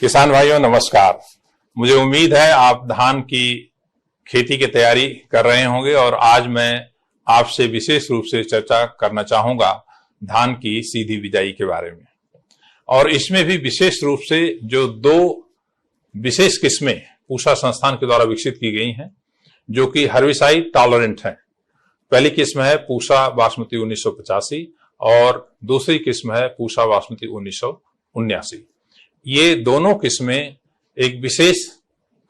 किसान भाइयों नमस्कार। मुझे उम्मीद है आप धान की खेती की तैयारी कर रहे होंगे और आज मैं आपसे विशेष रूप से चर्चा करना चाहूंगा धान की सीधी बिजाई के बारे में। और इसमें भी विशेष रूप से जो दो विशेष किस्में पूसा संस्थान के द्वारा विकसित की गई हैं जो कि हर्बिसाइड टॉलरेंट हैं। पहली किस्म है पूसा बासमती 1985 और दूसरी किस्म है पूसा बासमती 1979। ये दोनों किस्में एक विशेष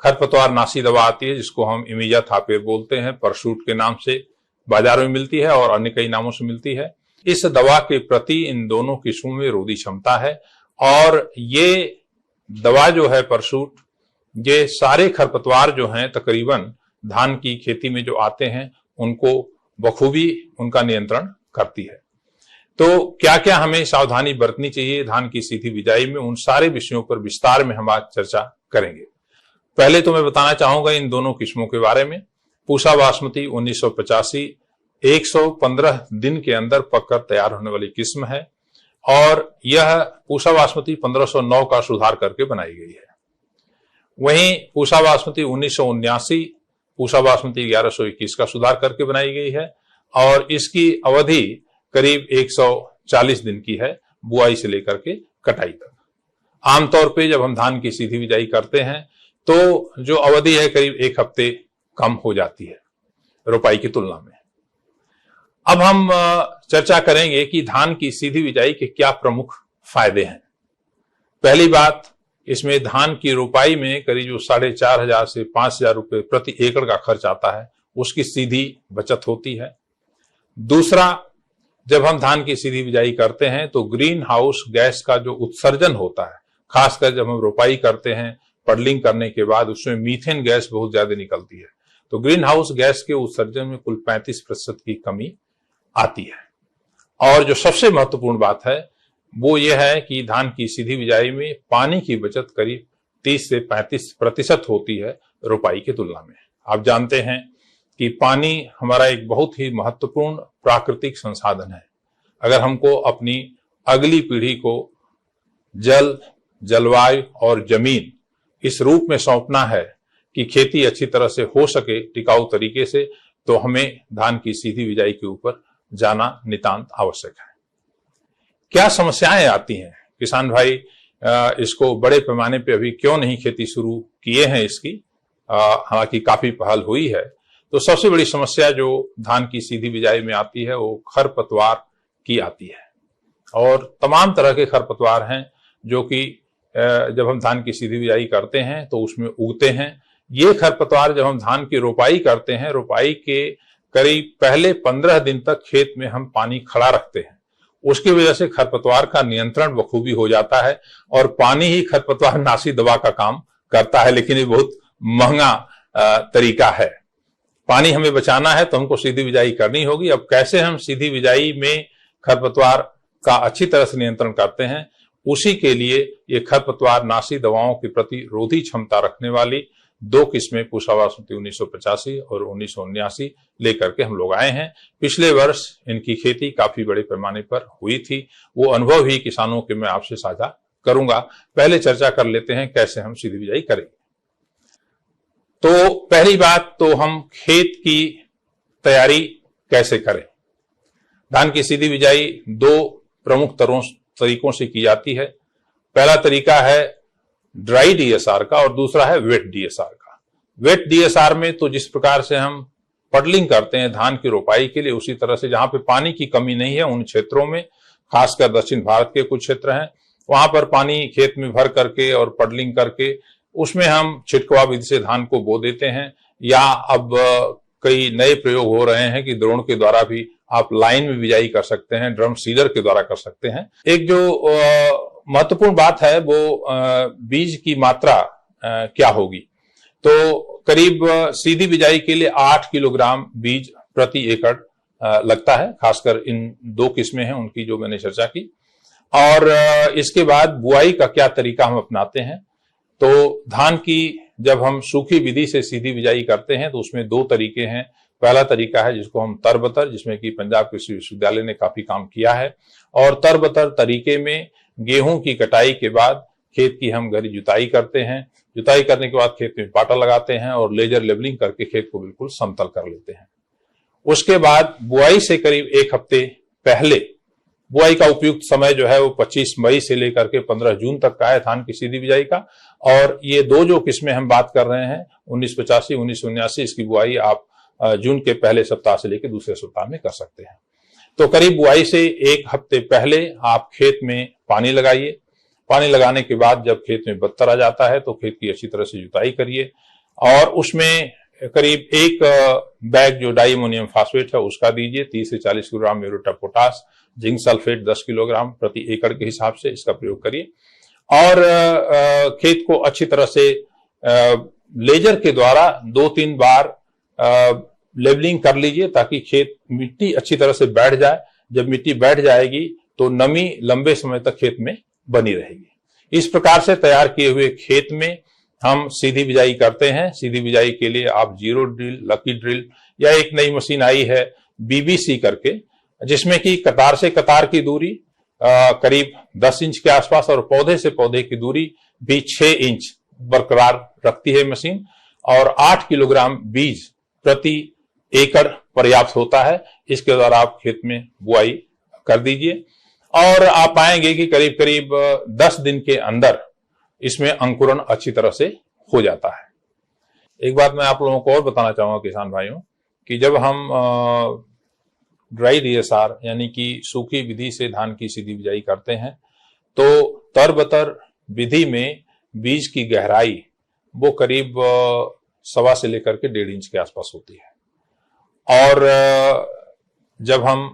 खरपतवार नाशी दवा आती है जिसको हम इमिजाथापिर बोलते हैं, परसूट के नाम से बाजार में मिलती है और अन्य कई नामों से मिलती है। इस दवा के प्रति इन दोनों किस्मों में रोधी क्षमता है और ये दवा जो है परसूट, ये सारे खरपतवार जो हैं तकरीबन धान की खेती में जो आते हैं उनको बखूबी उनका नियंत्रण करती है। तो क्या क्या हमें सावधानी बरतनी चाहिए धान की सीधी बिजाई में, उन सारे विषयों पर विस्तार में हम आज चर्चा करेंगे। पहले तो मैं बताना चाहूंगा इन दोनों किस्मों के बारे में। पूसा बासमती 1985 115 दिन के अंदर पककर तैयार होने वाली किस्म है और यह पूसा बासमती 1509 का सुधार करके बनाई गई है। वहीं पूसा बासमती 1979 पूसा बासमती 1121 का सुधार करके बनाई गई है और इसकी अवधि करीब 140 दिन की है, बुआई से लेकर के कटाई तक। आमतौर पे जब हम धान की सीधी बिजाई करते हैं तो जो अवधि है करीब 1 हफ्ते कम हो जाती है रोपाई की तुलना में। अब हम चर्चा करेंगे कि धान की सीधी बिजाई के क्या प्रमुख फायदे हैं। पहली बात, इसमें धान की रोपाई में करीब जो 4,500 से 5,000 रुपए प्रति एकड़ का खर्च आता है उसकी सीधी बचत होती है। दूसरा, जब हम धान की सीधी बिजाई करते हैं तो ग्रीन हाउस गैस का जो उत्सर्जन होता है, खासकर जब हम रोपाई करते हैं पडलिंग करने के बाद उसमें मीथेन गैस बहुत ज्यादा निकलती है, तो ग्रीन हाउस गैस के उत्सर्जन में कुल 35% की कमी आती है। और जो सबसे महत्वपूर्ण बात है वो ये है कि धान की सीधी बिजाई में पानी की बचत करीब 30 से 35% होती है रोपाई की तुलना में। आप जानते हैं कि पानी हमारा एक बहुत ही महत्वपूर्ण प्राकृतिक संसाधन है। अगर हमको अपनी अगली पीढ़ी को जल, जलवायु और जमीन इस रूप में सौंपना है कि खेती अच्छी तरह से हो सके टिकाऊ तरीके से, तो हमें धान की सीधी बिजाई के ऊपर जाना नितांत आवश्यक है। क्या समस्याएं आती हैं किसान भाई, इसको बड़े पैमाने पे अभी क्यों नहीं खेती शुरू किए हैं इसकी, हालांकि काफी पहल हुई है। तो सबसे बड़ी समस्या जो धान की सीधी बिजाई में आती है वो खरपतवार की आती है और तमाम तरह के खरपतवार हैं जो कि जब हम धान की सीधी बिजाई करते हैं तो उसमें उगते हैं। ये खरपतवार जब हम धान की रोपाई करते हैं, रोपाई के करीब पहले 15 दिन तक खेत में हम पानी खड़ा रखते हैं, उसकी वजह से खरपतवार का नियंत्रण बखूबी हो जाता है और पानी ही खरपतवार नाशी दवा का काम करता है। लेकिन ये बहुत महंगा तरीका है। पानी हमें बचाना है तो हमको सीधी बिजाई करनी होगी। अब कैसे हम सीधी बिजाई में खरपतवार का अच्छी तरह से नियंत्रण करते हैं, उसी के लिए ये खरपतवार नाशी दवाओं के प्रति रोधी क्षमता रखने वाली दो किस्में पूसा बासमती 1985 और 1979 लेकर के हम लोग आए हैं। पिछले वर्ष इनकी खेती काफी बड़े पैमाने पर हुई थी, वो अनुभव ही किसानों के मैं आपसे साझा करूंगा। पहले चर्चा कर लेते हैं कैसे हम सीधी बिजाई करेंगे। तो पहली बात, तो हम खेत की तैयारी कैसे करें। धान की सीधी बिजाई दो प्रमुख तरीकों से की जाती है। पहला तरीका है ड्राई डीएसआर का और दूसरा है वेट डीएसआर का। वेट डीएसआर में तो जिस प्रकार से हम पडलिंग करते हैं धान की रोपाई के लिए, उसी तरह से जहां पे पानी की कमी नहीं है उन क्षेत्रों में, खासकर दक्षिण भारत के कुछ क्षेत्र हैं, वहां पर पानी खेत में भर करके और पडलिंग करके उसमें हम छिटकवा विधि से धान को बो देते हैं, या अब कई नए प्रयोग हो रहे हैं कि द्रोण के द्वारा भी आप लाइन में बिजाई कर सकते हैं, ड्रम सीडर के द्वारा कर सकते हैं। एक जो महत्वपूर्ण बात है वो बीज की मात्रा क्या होगी। तो करीब सीधी बिजाई के लिए 8 किलोग्राम बीज प्रति एकड़ लगता है। खासकर इन दो किस्में हैं उनकी जो मैंने चर्चा की। और इसके बाद बुआई का क्या तरीका हम अपनाते हैं। तो धान की जब हम सूखी विधि से सीधी बिजाई करते हैं तो उसमें दो तरीके हैं। पहला तरीका है जिसको हम तरबतर, जिसमें कि पंजाब कृषि विश्वविद्यालय ने काफी काम किया है, और तरबतर तरीके में गेहूं की कटाई के बाद खेत की हम गहरी जुताई करते हैं। जुताई करने के बाद खेत में पाटा लगाते हैं और लेजर लेवलिंग करके खेत को बिल्कुल समतल कर लेते हैं। उसके बाद बुआई से करीब 1 हफ्ते पहले, बुआई का उपयुक्त समय जो है वो 25 मई से लेकर के 15 जून तक का है धान की सीधी बिजाई का। और ये दो जो किस्में हम बात कर रहे हैं 1985, 1979, इसकी बुआई आप जून के पहले सप्ताह से लेकर दूसरे सप्ताह में कर सकते हैं। तो करीब बुआई से 1 हफ्ते पहले आप खेत में पानी लगाइए। पानी लगाने के बाद जब खेत में बत्तर आ जाता है तो खेत की अच्छी तरह से जुताई करिए और उसमें करीब 1 बैग जो डाई अमोनियम फास्फेट है उसका दीजिए। 30 से 40 kilogram muriate of potash, zinc sulphate 10 kilogram प्रति एकड़ के हिसाब से इसका प्रयोग करिए और खेत को अच्छी तरह से लेजर के द्वारा 2-3 बार लेवलिंग कर लीजिए ताकि खेत मिट्टी अच्छी तरह से बैठ जाए। जब मिट्टी बैठ जाएगी तो नमी लंबे समय तक खेत में बनी रहेगी। इस प्रकार से तैयार किए हुए खेत में हम सीधी बिजाई करते हैं। सीधी बिजाई के लिए आप जीरो ड्रिल, लकी ड्रिल या एक नई मशीन आई है बीबीसी करके, जिसमें कि कतार से कतार की दूरी करीब 10 इंच के आसपास और पौधे से पौधे की दूरी भी 6 इंच बरकरार रखती है मशीन और 8 किलोग्राम बीज प्रति एकड़ पर्याप्त होता है। इसके द्वारा आप खेत में बुआई कर दीजिए और आप पाएंगे कि करीब करीब 10 दिन के अंदर इसमें अंकुरण अच्छी तरह से हो जाता है। एक बात मैं आप लोगों को और बताना चाहूंगा किसान भाइयों कि जब हम ड्राई डीएसआर यानी कि सूखी विधि से धान की सीधी बिजाई करते हैं तो तरबतर विधि में बीज की गहराई वो करीब 1.25 से लेकर के 1.5 इंच के आसपास होती है और जब हम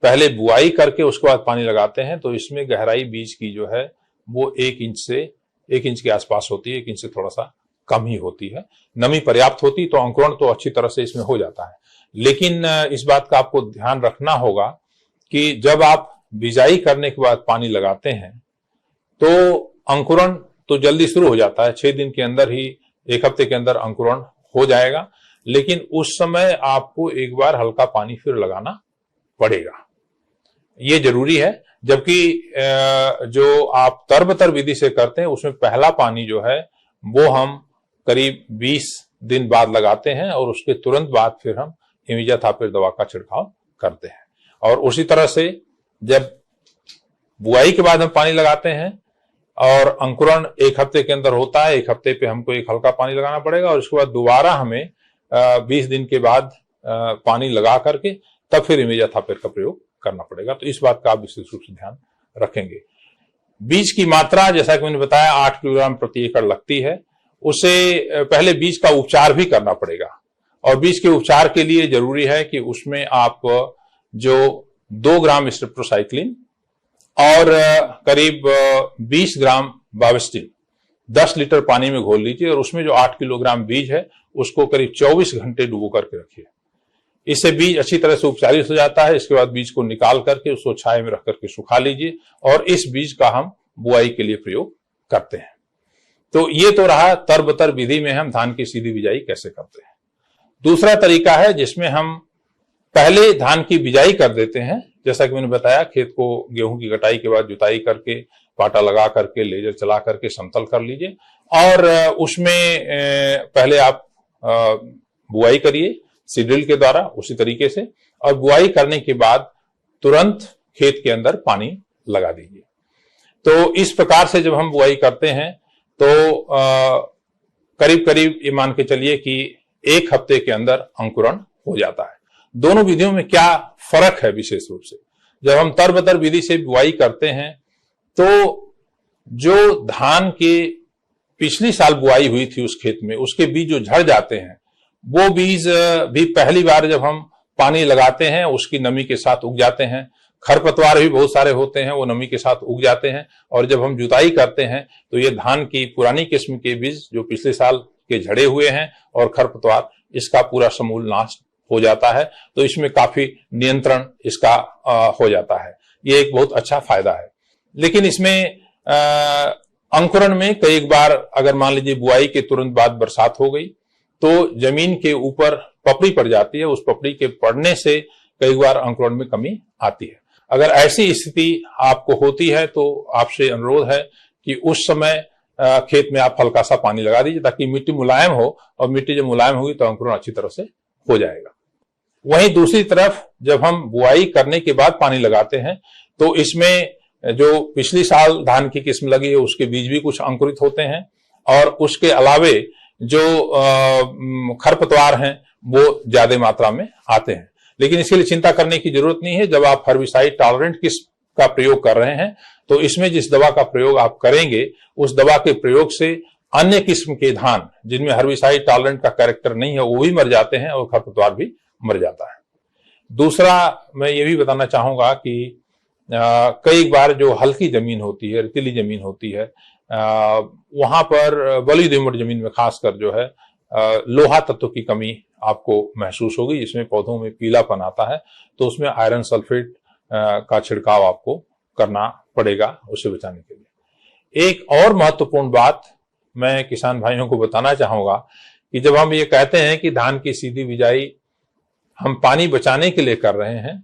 पहले बुआई करके उसके बाद पानी लगाते हैं तो इसमें गहराई बीज की जो है वो 1 इंच के आसपास होती है। 1 इंच से थोड़ा सा कम ही होती है। नमी पर्याप्त होती तो अंकुरण तो अच्छी तरह से इसमें हो जाता है। लेकिन इस बात का आपको ध्यान रखना होगा कि जब आप बिजाई करने के बाद पानी लगाते हैं तो अंकुरण तो जल्दी शुरू हो जाता है। 6 दिन के अंदर ही, 1 हफ्ते के अंदर अंकुरण हो जाएगा, लेकिन उस समय आपको एक बार हल्का पानी फिर लगाना पड़ेगा, ये जरूरी है। जबकि जो आप तरबतर विधि से करते हैं उसमें पहला पानी जो है वो हम करीब 20 दिन बाद लगाते हैं और उसके तुरंत बाद फिर हम इमिजाथापिर दवा का छिड़काव करते हैं। और उसी तरह से जब बुआई के बाद हम पानी लगाते हैं और अंकुरण 1 हफ्ते के अंदर होता है, 1 हफ्ते पे हमको एक हल्का पानी लगाना पड़ेगा और उसके बाद दोबारा हमें 20 दिन के बाद पानी लगा करके तब फिर इमिजाथापिर का प्रयोग करना पड़ेगा। तो इस बात का आप विशेष रूप से ध्यान रखेंगे। बीज की मात्रा जैसा कि मैंने बताया 8 किलोग्राम प्रति एकड़ लगती है। उसे पहले बीज का उपचार भी करना पड़ेगा और बीज के उपचार के लिए जरूरी है कि उसमें आप जो 2 ग्राम स्टेप्टोसाइक्लिन और करीब 20 ग्राम बाविस्टिन 10 लीटर पानी में घोल लीजिए और उसमें जो 8 किलोग्राम बीज है उसको करीब 24 घंटे डुबो करके रखिए। इससे बीज अच्छी तरह से उपचारित हो जाता है। इसके बाद बीज को निकाल करके उसको छाया में रख करके सुखा लीजिए और इस बीज का हम बुआई के लिए प्रयोग करते हैं। तो ये तो रहा तरबतर विधि में हम धान की सीधी बिजाई कैसे करते हैं। दूसरा तरीका है जिसमें हम पहले धान की बिजाई कर देते हैं। जैसा कि मैंने बताया, खेत को गेहूं की कटाई के बाद जुताई करके, पाटा लगा करके, लेजर चला करके समतल कर लीजिए और उसमें पहले आप बुआई करिए सीड्रिल के द्वारा उसी तरीके से और बुआई करने के बाद तुरंत खेत के अंदर पानी लगा दीजिए। तो इस प्रकार से जब हम बुआई करते हैं तो करीब करीब ये मान के चलिए कि 1 हफ्ते के अंदर अंकुरण हो जाता है। दोनों विधियों में क्या फर्क है विशेष रूप से, जब हम तरबतर विधि से बुआई करते हैं तो जो धान के पिछली साल बुआई हुई थी उस खेत में उसके बीज जो झड़ जाते हैं वो बीज भी पहली बार जब हम पानी लगाते हैं उसकी नमी के साथ उग जाते हैं। खरपतवार भी बहुत सारे होते हैं वो नमी के साथ उग जाते हैं और जब हम जुताई करते हैं तो ये धान की पुरानी किस्म के बीज जो पिछले साल के झड़े हुए हैं और खरपतवार, इसका पूरा समूल नाश हो जाता है। तो इसमें काफी नियंत्रण इसका हो जाता है। ये एक बहुत अच्छा फायदा है। लेकिन इसमें अंकुरण में कई बार अगर मान लीजिए बुआई के तुरंत बाद बरसात हो गई तो जमीन के ऊपर पपड़ी पड़ जाती है। उस पपड़ी के पड़ने से कई बार अंकुरण में कमी आती है। अगर ऐसी स्थिति आपको होती है तो आपसे अनुरोध है कि उस समय खेत में आप हल्का सा पानी लगा दीजिए ताकि मिट्टी मुलायम हो, और मिट्टी जब मुलायम होगी तो अंकुरण अच्छी तरह से हो जाएगा। वहीं दूसरी तरफ जब हम बुआई करने के बाद पानी लगाते हैं तो इसमें जो पिछली साल धान की किस्म लगी है उसके बीज भी कुछ अंकुरित होते हैं, और उसके अलावे जो खरपतवार हैं वो ज्यादा मात्रा में आते हैं। लेकिन इसके लिए चिंता करने की जरूरत नहीं है। जब आप हर्बिसाइड टॉलरेंट किस्म का प्रयोग कर रहे हैं तो इसमें जिस दवा का प्रयोग आप करेंगे उस दवा के प्रयोग से अन्य किस्म के धान जिनमें हर्बिसाइड टॉलरेंट का कैरेक्टर नहीं है वो भी मर जाते हैं और खरपतवार भी मर जाता है। दूसरा मैं ये भी बताना चाहूंगा कि कई बार जो हल्की जमीन होती है, रेतीली जमीन होती है, वहां पर बलुई दोमट जमीन में खासकर जो है लोहा तत्व की कमी आपको महसूस होगी, जिसमें पौधों में पीलापन आता है, तो उसमें आयरन सल्फेट का छिड़काव आपको करना पड़ेगा उससे बचाने के लिए। एक और महत्वपूर्ण बात मैं किसान भाइयों को बताना चाहूंगा कि जब हम ये कहते हैं कि धान की सीधी बिजाई हम पानी बचाने के लिए कर रहे हैं,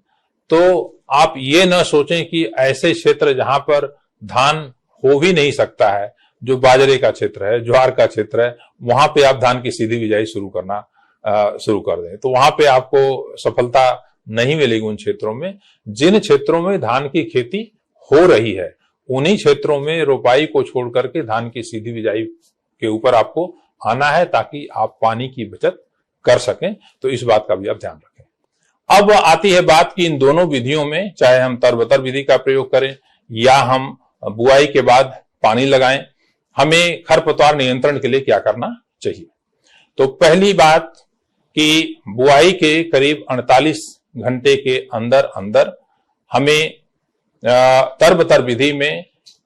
तो आप ये न सोचें कि ऐसे क्षेत्र जहां पर धान हो भी नहीं सकता है, जो बाजरे का क्षेत्र है, ज्वार का क्षेत्र है, वहां पे आप धान की सीधी बिजाई शुरू कर दें तो वहां पे आपको सफलता नहीं मिलेगी। उन क्षेत्रों में, जिन क्षेत्रों में धान की खेती हो रही है उन्हीं क्षेत्रों में रोपाई को छोड़ करके धान की सीधी बिजाई के ऊपर आपको आना है ताकि आप पानी की बचत कर सकें। तो इस बात का भी आप ध्यान रखें। अब आती है बात कि इन दोनों विधियों में, चाहे हम तरबतर विधि का प्रयोग करें या हम बुआई के बाद पानी लगाएं, हमें खरपतवार नियंत्रण के लिए क्या करना चाहिए। तो पहली बात कि बुआई के करीब 48 घंटे के अंदर अंदर हमें तरबतर विधि में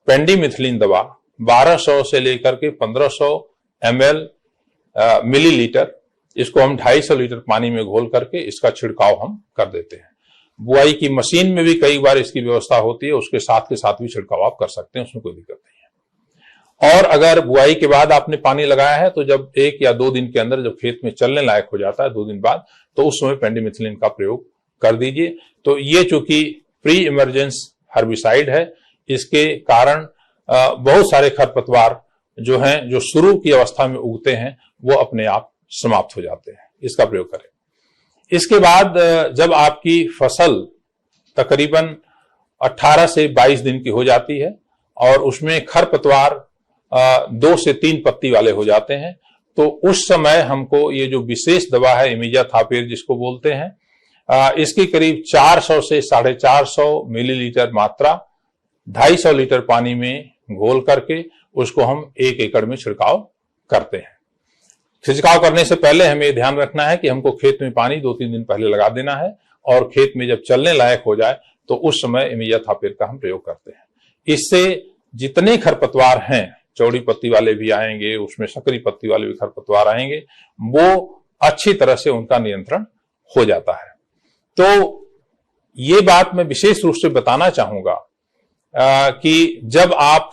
पेंडिमिथिलिन दवा 1200 से लेकर के 1500 ml मिलीलीटर, इसको हम 250 लीटर पानी में घोल करके इसका छिड़काव हम कर देते हैं। बुआई की मशीन में भी कई बार इसकी व्यवस्था होती है, उसके साथ के साथ भी छिड़काव आप कर सकते हैं, उसमें कोई दिक्कत नहीं है। और अगर बुआई के बाद आपने पानी लगाया है तो जब 1 या 2 दिन के अंदर जब खेत में चलने लायक हो जाता है 2 दिन बाद, तो उस समय पेंडिमिथिलिन का प्रयोग कर दीजिए। तो ये चूंकि प्री इमरजेंस हर्बिसाइड है, इसके कारण बहुत सारे खरपतवार जो हैं, जो शुरू की अवस्था में उगते हैं, वो अपने आप समाप्त हो जाते हैं। इसका प्रयोग करें। इसके बाद जब आपकी फसल तकरीबन 18 से 22 दिन की हो जाती है और उसमें खरपतवार 2 से 3 पत्ती वाले हो जाते हैं, तो उस समय हमको ये जो विशेष दवा है इमिजाथापिर जिसको बोलते हैं, इसकी करीब 400 से 450 मिलीलीटर मात्रा 250 लीटर पानी में घोल करके उसको हम 1 एकड़ में छिड़काव करते हैं। छिड़काव करने से पहले हमें यह ध्यान रखना है कि हमको खेत में पानी 2-3 दिन पहले लगा देना है, और खेत में जब चलने लायक हो जाए तो उस समय इमिजाथापिर का हम प्रयोग करते हैं। इससे जितने खरपतवार हैं, चौड़ी पत्ती वाले भी आएंगे, उसमें सकरी पत्ती वाले भी खरपतवार आएंगे, वो अच्छी तरह से उनका नियंत्रण हो जाता है। तो ये बात मैं विशेष रूप से बताना चाहूंगा कि जब आप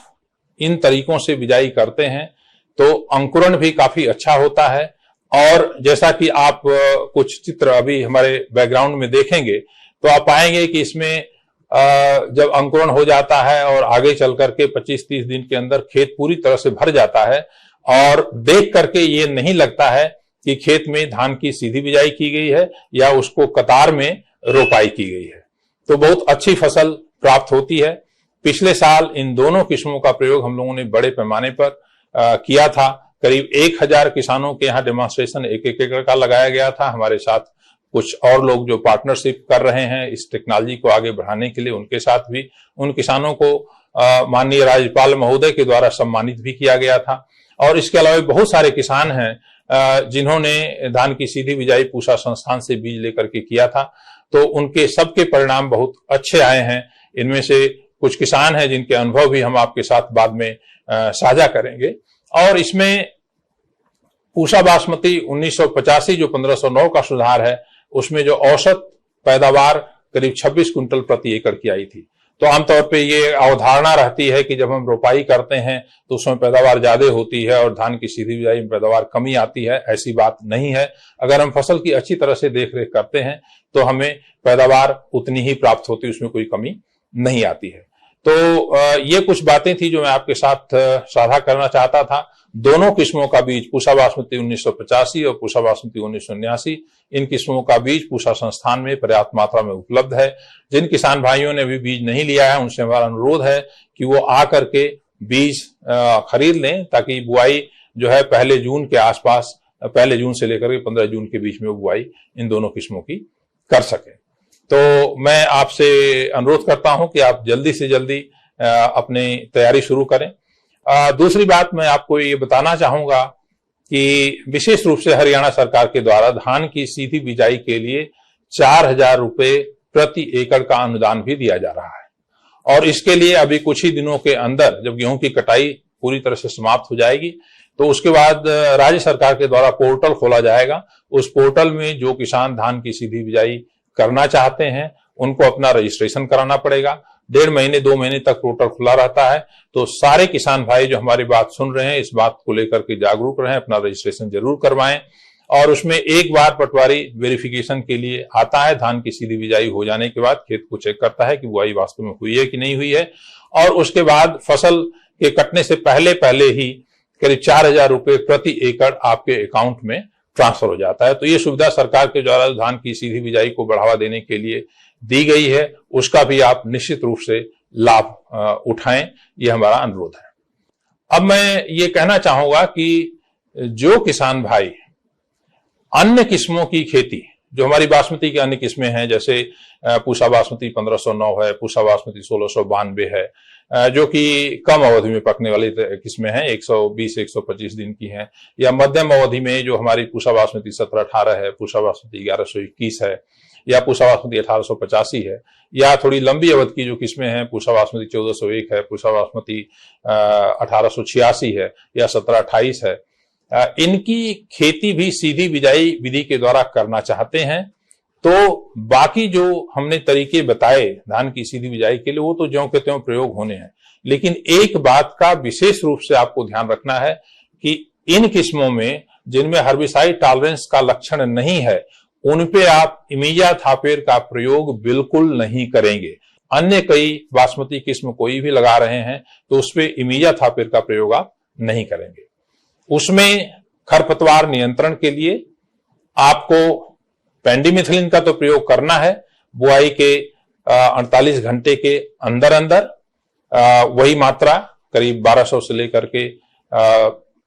इन तरीकों से बिजाई करते हैं तो अंकुरण भी काफी अच्छा होता है। और जैसा कि आप कुछ चित्र अभी हमारे बैकग्राउंड में देखेंगे तो आप पाएंगे कि इसमें जब अंकुरण हो जाता है और आगे चल करके 25-30 दिन के अंदर खेत पूरी तरह से भर जाता है, और देख करके ये नहीं लगता है कि खेत में धान की सीधी बिजाई की गई है या उसको कतार में रोपाई की गई है, तो बहुत अच्छी फसल प्राप्त होती है। पिछले साल इन दोनों किस्मों का प्रयोग हम लोगों ने बड़े पैमाने पर किया था। करीब 1000 किसानों के यहाँ डेमोन्स्ट्रेशन 1 एकड़ का लगाया गया था। हमारे साथ कुछ और लोग जो पार्टनरशिप कर रहे हैं इस टेक्नोलॉजी को आगे बढ़ाने के लिए, उनके साथ भी उन किसानों को माननीय राज्यपाल महोदय के द्वारा सम्मानित भी किया गया था। और इसके अलावा बहुत सारे किसान हैं जिन्होंने धान की सीधी बिजाई पूसा संस्थान से बीज लेकर के किया था, तो उनके सबके परिणाम बहुत अच्छे आए हैं। इनमें से कुछ किसान हैं जिनके अनुभव भी हम आपके साथ बाद में साझा करेंगे। और इसमें पूसा बासमती 1985 जो 1509 का सुधार है, उसमें जो औसत पैदावार करीब 26 कुंटल प्रति एकड़ की आई थी। तो आमतौर पे ये अवधारणा रहती है कि जब हम रोपाई करते हैं तो उसमें पैदावार ज्यादा होती है और धान की सीधी बिजाई में पैदावार कमी आती है। ऐसी बात नहीं है। अगर हम फसल की अच्छी तरह से देखरेख करते हैं तो हमें पैदावार उतनी ही प्राप्त होती है, उसमें कोई कमी नहीं आती है। तो ये कुछ बातें थी जो मैं आपके साथ साझा करना चाहता था। दोनों किस्मों का बीज पूसा बासमती 1985 और पूसा बासमती 1979, इन किस्मों का बीज पूसा संस्थान में पर्याप्त मात्रा में उपलब्ध है। जिन किसान भाइयों ने भी बीज नहीं लिया है उनसे हमारा अनुरोध है कि वो आकर के बीज खरीद लें, ताकि बुआई जो है 1 जून के आसपास, 1 जून से लेकर के 15 जून के बीच में बुआई इन दोनों किस्मों की कर सके। तो मैं आपसे अनुरोध करता हूं कि आप जल्दी से जल्दी अपनी तैयारी शुरू करें। दूसरी बात मैं आपको ये बताना चाहूंगा कि विशेष रूप से हरियाणा सरकार के द्वारा धान की सीधी बिजाई के लिए 4,000 रुपए प्रति एकड़ का अनुदान भी दिया जा रहा है, और इसके लिए अभी कुछ ही दिनों के अंदर जब गेहूं की कटाई पूरी तरह से समाप्त हो जाएगी तो उसके बाद राज्य सरकार के द्वारा पोर्टल खोला जाएगा। उस पोर्टल में जो किसान धान की सीधी बिजाई करना चाहते हैं उनको अपना रजिस्ट्रेशन कराना पड़ेगा। 1.5 महीने 2 महीने तक पोर्टल खुला रहता है। तो सारे किसान भाई जो हमारी बात सुन रहे हैं इस बात को लेकर के जागरूक रहें, अपना रजिस्ट्रेशन जरूर करवाएं। और उसमें एक बार पटवारी वेरिफिकेशन के लिए आता है, धान की सीधी बिजाई हो जाने के बाद खेत को चेक करता है कि बुआई वास्तव में हुई है कि नहीं हुई है, और उसके बाद फसल के कटने से पहले ही करीब 4,000 रुपए प्रति एकड़ आपके अकाउंट में ट्रांसफर हो जाता है। तो ये सुविधा सरकार के द्वारा धान की सीधी बिजाई को बढ़ावा देने के लिए दी गई है, उसका भी आप निश्चित रूप से लाभ उठाएं, ये हमारा अनुरोध है। अब मैं ये कहना चाहूंगा कि जो किसान भाई अन्य किस्मों की खेती, जो हमारी बासमती की अन्य किस्में हैं, जैसे पूसा बासमती 1509 है, पूसा बासमती 1692 है, जो कि कम अवधि में पकने वाली किस्में हैं, 120-125 दिन की हैं, या मध्यम अवधि में जो हमारी पूसा बासमती 1718 है, पूसा बासमती 1121 है, या पूसा बासमती 1885 है, या थोड़ी लंबी अवधि की जो किस्में हैं, पूसा बासमती 1401 है, पूसा बासमती 1886 है, या 1728 है, इनकी खेती भी सीधी बिजाई विधि के द्वारा करना चाहते हैं तो बाकी जो हमने तरीके बताए धान की सीधी बिजाई के लिए वो तो ज्यों के त्यों प्रयोग होने हैं। लेकिन एक बात का विशेष रूप से आपको ध्यान रखना है कि इन किस्मों में जिनमें हर्बिसाइड टॉलरेंस का लक्षण नहीं है उन पे आप इमीजा थापेर का प्रयोग बिल्कुल नहीं करेंगे। अन्य कई बासमती किस्म कोई भी लगा रहे हैं तो उस पर इमीजा थापेर का प्रयोग आप नहीं करेंगे। उसमें खरपतवार नियंत्रण के लिए आपको पेंडिमिथिलिन का तो प्रयोग करना है। बुआई के 48 घंटे के अंदर अंदर वही मात्रा करीब 1200 से लेकर के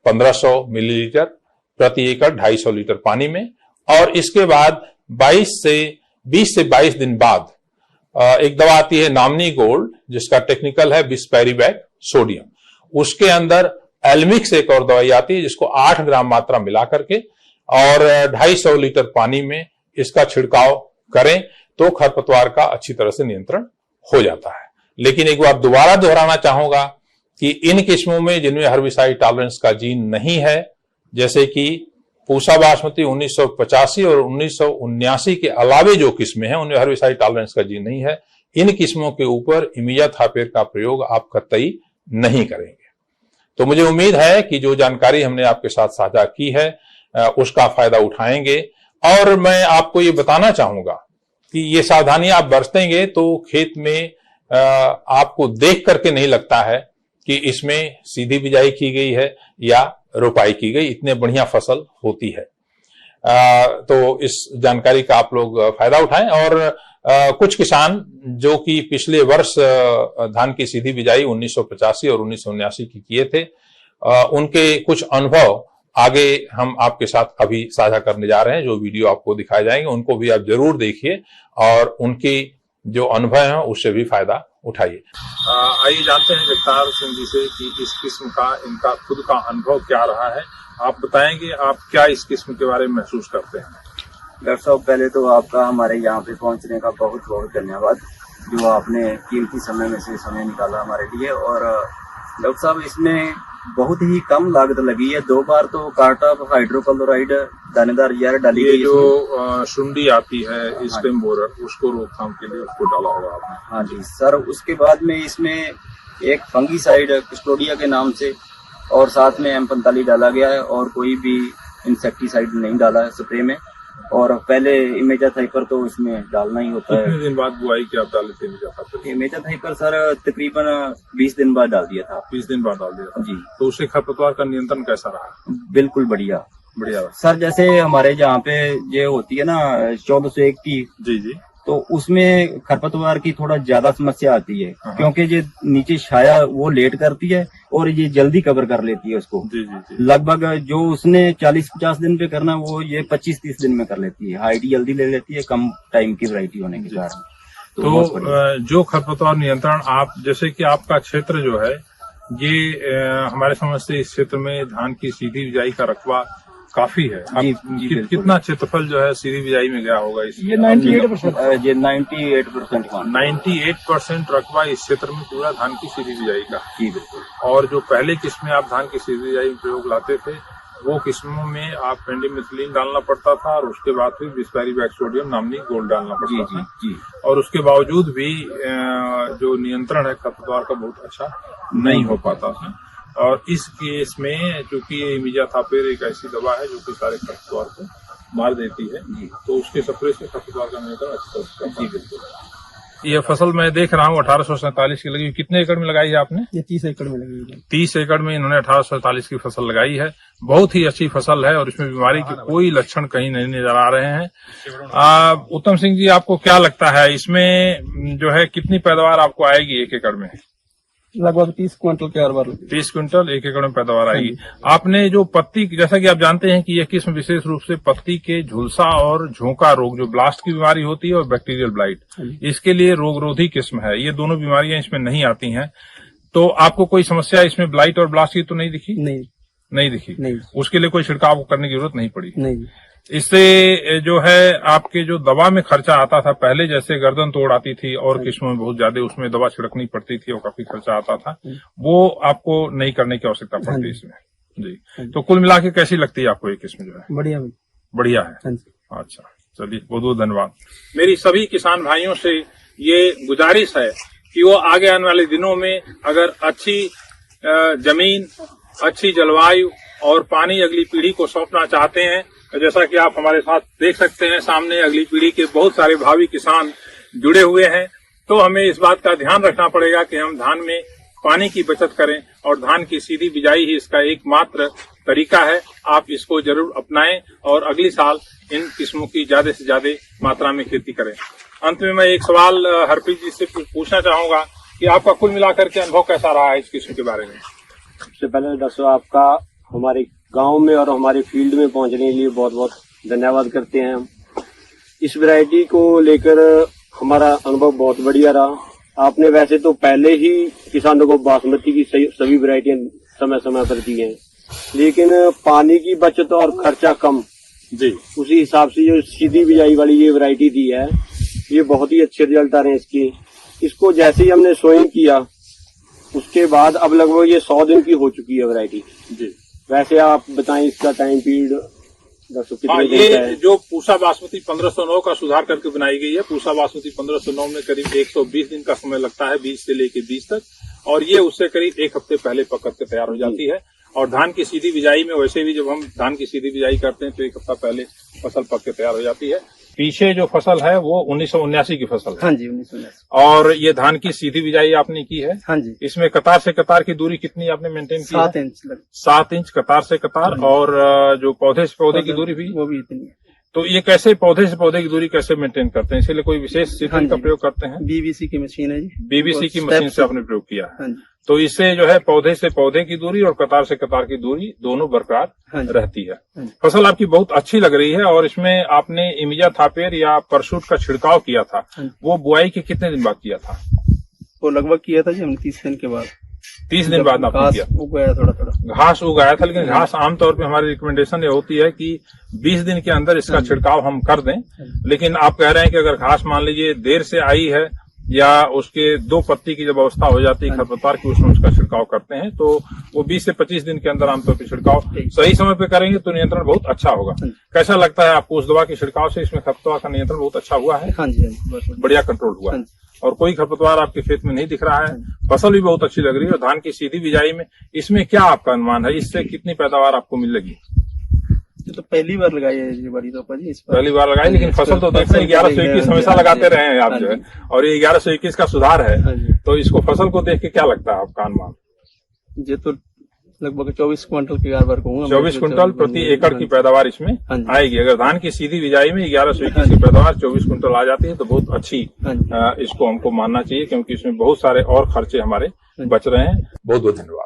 1500 मिलीलीटर प्रति एकड़ 250 लीटर पानी में, और इसके बाद 20 से 22 दिन बाद एक दवा आती है नामनी गोल्ड, जिसका टेक्निकल है बिस्पेरिबैक सोडियम। उसके अंदर एल्मिक्स एक और दवाई आती है जिसको 8 ग्राम मात्रा मिला करके और 250 लीटर पानी में इसका छिड़काव करें तो खरपतवार का अच्छी तरह से नियंत्रण हो जाता है। लेकिन एक बार दोबारा दोहराना चाहूंगा कि इन किस्मों में जिनमें हर्बिसाइड टॉलरेंस का जीन नहीं है, जैसे कि पूसा बासमती 1985 और 1979 के अलावे जो किस्में हैं उनमें हर्बिसाइड टॉलरेंस का जीन नहीं है, इन किस्मों के ऊपर इमीजा थापेर का प्रयोग आप कतई नहीं करेंगे। तो मुझे उम्मीद है कि जो जानकारी हमने आपके साथ साझा की है उसका फायदा उठाएंगे। और मैं आपको ये बताना चाहूंगा कि ये सावधानियां आप बरतेंगे तो खेत में आपको देख करके नहीं लगता है कि इसमें सीधी बिजाई की गई है या रोपाई की गई, इतने बढ़िया फसल होती है। तो इस जानकारी का आप लोग फायदा उठाएं। और कुछ किसान जो कि पिछले वर्ष धान की सीधी बिजाई 1985 और 1979 की किए थे, उनके कुछ अनुभव आगे हम आपके साथ अभी साझा करने जा रहे हैं। जो वीडियो आपको दिखाए जाएंगे उनको भी आप जरूर देखिए और उनकी जो अनुभव है उससे भी फायदा उठाइए। आइए जानते हैं जगतार सिंह जी से कि इस किस्म का इनका खुद का अनुभव क्या रहा है। आप बताएंगे आप क्या इस किस्म के बारे में महसूस करते हैं? डॉक्टर साहब, पहले तो आपका हमारे यहाँ पे पहुँचने का बहुत बहुत धन्यवाद, जो आपने कीमती समय में से समय निकाला हमारे लिए। और डॉक्टर साहब, इसमें बहुत ही कम लागत लगी है। 2 बार तो कार्टाप हाइड्रोक्लोराइड दानेदार जार डाली गई। जो सुंडी आती है स्टेम बोरर, उसको रोकथाम के लिए उसको डाला होगा आपने? हाँ जी सर। उसके बाद में इसमें एक फंगीसाइड कस्टोडिया के नाम से और साथ में M45 डाला गया है और कोई भी इंसेक्टिसाइड नहीं डाला है स्प्रे में। और पहले इमेजाथाइपर तो इसमें डालना ही होता है। कितने दिन बाद बुआई की आप डाले थे इमेजाथाइपर? इमेजाथाइपर सर तकरीबन 20 दिन बाद डाल दिया था। 20 दिन बाद डाल दिया था जी। तो उससे खरपतवार का नियंत्रण कैसा रहा? बिल्कुल बढ़िया बढ़िया सर। जैसे हमारे जहाँ पे ये होती है ना 1401 की, जी जी, तो उसमें खरपतवार की थोड़ा ज्यादा समस्या आती है, हाँ। क्योंकि ये नीचे छाया वो लेट करती है और ये जल्दी कवर कर लेती है उसको। जी जी जी। लगभग जो उसने 40-50 दिन पे करना वो ये 25-30 दिन में कर लेती है। हाइट जल्दी ले लेती है कम टाइम की वैरायटी होने के कारण। तो जो खरपतवार नियंत्रण आप, जैसे कि आपका क्षेत्र जो है ये हमारे समझ से इस क्षेत्र में धान की सीधी बिजाई का रकबा काफी है। जी, कितना क्षेत्रफल जो है सीधी बिजाई में गया होगा? ये 98%। ये 98% रकबा इस क्षेत्र में पूरा धान की सीधी बिजाई का। जी बिल्कुल। और जो पहले किस्में आप धान की सीधी बिजाई में प्रयोग लाते थे वो किस्मों में आप पेंडिमिथिलिन डालना पड़ता था और उसके बाद फिर बिस्पेरिवेट सोडियम नामनी गोल्ड डालना पड़ता था। जी। और उसके बावजूद भी जो नियंत्रण है खरपतवार का बहुत अच्छा नहीं हो पाता था। और इस केस में चूंकि ये इमिजाथापिर एक ऐसी दवा है जो कि सारे खरपतवार को मार देती है, तो उसके स्प्रे से खरपतवार का नियंत्रण अच्छा होता है। बिल्कुल। ये फसल मैं देख रहा हूँ 1847 की लगी। कितने एकड़ में लगाई है आपने? ये 30 एकड़ में लगी है। 30 एकड़ में इन्होंने 1847 की फसल लगाई है। बहुत ही अच्छी फसल है और इसमें बीमारी के कोई लक्षण कहीं नहीं नजर आ रहे हैं। उत्तम सिंह जी, आपको क्या लगता है इसमें जो है कितनी पैदावार आपको आएगी एक एकड़ में? लगभग 30 क्विंटल के हर बार। 30 क्विंटल एक एकड़ में पैदावार आएगी। आपने जो पत्ती, जैसा कि आप जानते हैं कि यह किस्म विशेष रूप से पत्ती के झुलसा और झोंका रोग, जो ब्लास्ट की बीमारी होती है, और बैक्टीरियल ब्लाइट, इसके लिए रोगरोधी किस्म है। ये दोनों बीमारियां इसमें नहीं आती हैं। तो आपको कोई समस्या इसमें ब्लाइट और ब्लास्ट की तो नहीं दिखी? नहीं दिखी। उसके लिए कोई छिड़काव करने की जरूरत नहीं पड़ी? नहीं। इससे जो है आपके जो दवा में खर्चा आता था पहले, जैसे गर्दन तोड़ आती थी और किस्मों में बहुत ज्यादा उसमें दवा छिड़कनी पड़ती थी और काफी खर्चा आता था, वो आपको नहीं करने की आवश्यकता पड़ती इसमें। जी। तो कुल मिला के कैसी लगती है आपको ये किस्म जो है? बढ़िया है। अच्छा, चलिए, बहुत बहुत धन्यवाद। मेरी सभी किसान भाइयों से ये गुजारिश है कि वो आगे आने वाले दिनों में अगर अच्छी जमीन, अच्छी जलवायु और पानी अगली पीढ़ी को सौंपना चाहते हैं, जैसा कि आप हमारे साथ देख सकते हैं सामने अगली पीढ़ी के बहुत सारे भावी किसान जुड़े हुए हैं, तो हमें इस बात का ध्यान रखना पड़ेगा कि हम धान में पानी की बचत करें और धान की सीधी बिजाई ही इसका एकमात्र तरीका है। आप इसको जरूर अपनाएं और अगली साल इन किस्मों की ज्यादा से ज्यादा मात्रा में खेती करें। अंत में मैं एक सवाल हरप्रीत जी से पूछना चाहूंगा कि आपका कुल मिलाकर के अनुभव कैसा रहा है इस किस्म के बारे में? सबसे पहले दसो आपका हमारे गांव में और हमारे फील्ड में पहुंचने के लिए बहुत बहुत धन्यवाद करते हैं हम। इस वैरायटी को लेकर हमारा अनुभव बहुत बढ़िया रहा। आपने वैसे तो पहले ही किसानों को बासमती की सभी वैरायटियां समय समय पर दी हैं, लेकिन पानी की बचत और खर्चा कम जी, उसी हिसाब से जो सीधी बिजाई वाली ये वैरायटी दी है, ये बहुत ही अच्छे रिजल्ट आ रहे हैं इसके। इसको जैसे ही हमने सोइंग किया उसके बाद अब लगभग ये 100 दिन की हो चुकी है वैरायटी जी। वैसे आप बताएं इसका टाइम पीरियड कितने दिन का है? जो पूसा बासमती 1509 का सुधार करके बनाई गई है, पूसा बासमती 1509 में करीब 120 दिन का समय लगता है बीज से लेके बीज तक, और ये उससे करीब 1 हफ्ते पहले पक के तैयार हो जाती है। और धान की सीधी बिजाई में वैसे भी जब हम धान की सीधी बिजाई करते हैं तो 1 हफ्ता पहले फसल पक के तैयार हो जाती है। पीछे जो फसल है वो 1979 की फसल है। हाँ जी, 1979। और ये धान की सीधी बिजाई आपने की है? हाँ जी। इसमें कतार से कतार की दूरी कितनी आपने मेंटेन की? 7 इंच। 7 इंच कतार से कतार। और जो पौधे से पौधे की दूरी भी वो भी इतनी है। तो ये कैसे पौधे से पौधे की दूरी कैसे मेंटेन करते हैं? इसके लिए कोई विशेष सीधन का प्रयोग करते हैं? बीबीसी की मशीन है जी। बीबीसी की मशीन से आपने प्रयोग किया है। हाँ जी। तो इससे जो है पौधे से पौधे की दूरी और कतार से कतार की दूरी दोनों बरकरार रहती है। फसल आपकी बहुत अच्छी लग रही है। और इसमें आपने इमिजाथापिर या परसूट का छिड़काव किया था, वो बुआई के कितने दिन बाद किया था? वो लगभग किया था जी हमने 30 दिन के बाद। 30 दिन बाद आपने किया? उग गया थोड़ा घास उग आया था, लेकिन घास आमतौर पे हमारी रिकमेंडेशन ये होती है कि 20 दिन के अंदर इसका छिड़काव हम कर दें। लेकिन आप कह रहे हैं कि अगर घास मान लीजिए देर से आई है या उसके 2 पत्ती की जब अवस्था हो जाती है खरपतवार की, उसमें उसका छिड़काव करते हैं, तो वो 20 से 25 दिन के अंदर आमतौर पर छिड़काव सही समय पे करेंगे तो नियंत्रण बहुत अच्छा होगा। कैसा लगता है आपको उस दवा के छिड़काव से? इसमें खरपतवार का नियंत्रण बहुत अच्छा हुआ है? हाँ जी, बढ़िया कंट्रोल हुआ है और कोई खरपतवार आपके खेत में नहीं दिख रहा है। फसल भी बहुत अच्छी लग रही है। और धान की सीधी बिजाई में इसमें क्या आपका अनुमान है, इससे कितनी पैदावार आपको मिलेगी? ये तो पहली बार लगाई है ये बड़ी रोपा जी, इस बार पहली बार लगाई, लेकिन फसल तो देखते हैं 1121 हमेशा लगाते रहे हैं आप जो है, और ये 1121 का सुधार है, हाँ जी। तो इसको फसल को देख के क्या लगता है आपका अनुमान? ये तो लगभग 24 क्विंटल की बार कहूँगा। 24 क्विंटल प्रति एकड़ की पैदावार इसमें हाँ जी। आएगी। अगर धान की सीधी बिजाई में 1121 की पैदावार 24 क्विंटल आ जाती है तो बहुत अच्छी हाँ जी। इसको हमको मानना चाहिए, क्योंकि इसमें बहुत सारे और खर्चे हमारे बच रहे हैं। बहुत बहुत धन्यवाद।